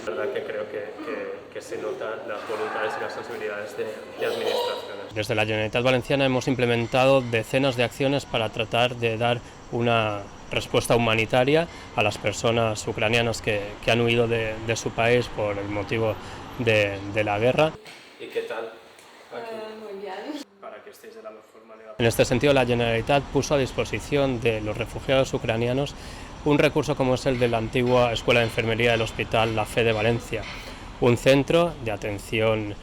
La verdad que creo que se notan las voluntades y las sensibilidades de administraciones. Desde la Generalitat Valenciana hemos implementado decenas de acciones para tratar de dar una respuesta humanitaria a las personas ucranianas que han huido de su país por el motivo de la guerra. ¿Y qué tal? Muy bien. Para que estéis de la mejor manera. En este sentido, la Generalitat puso a disposición de los refugiados ucranianos un recurso como es el de la antigua Escuela de Enfermería del Hospital La Fe de Valencia, un centro de atención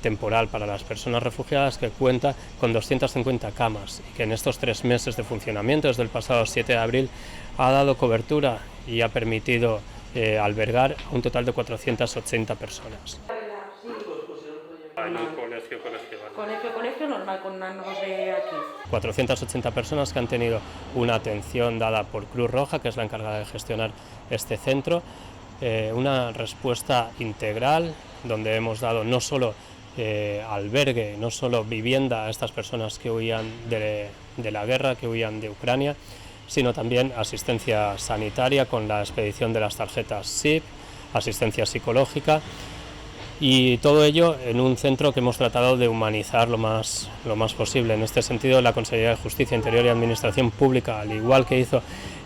temporal para las personas refugiadas que cuenta con 250 camas y que en estos 3 meses de funcionamiento, desde el pasado 7 de abril, ha dado cobertura y ha permitido albergar a un total de 480 personas. Colegio normal, con nanos de aquí. 480 personas que han tenido una atención dada por Cruz Roja, que es la encargada de gestionar este centro, una respuesta integral donde hemos dado no solo albergue, no solo vivienda a estas personas que huían de la guerra, que huían de Ucrania, sino también asistencia sanitaria con la expedición de las tarjetas SIP, asistencia psicológica. Y todo ello en un centro que hemos tratado de humanizar lo más posible. En este sentido, la Consejería de Justicia, Interior y Administración Pública, al igual que hizo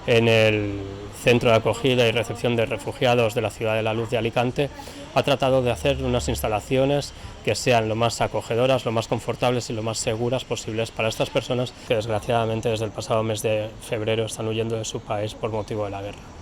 en el Centro de Acogida y Recepción de Refugiados de la Ciudad de la Luz de Alicante, ha tratado de hacer unas instalaciones que sean lo más acogedoras, lo más confortables y lo más seguras posibles para estas personas que desgraciadamente desde el pasado mes de febrero están huyendo de su país por motivo de la guerra.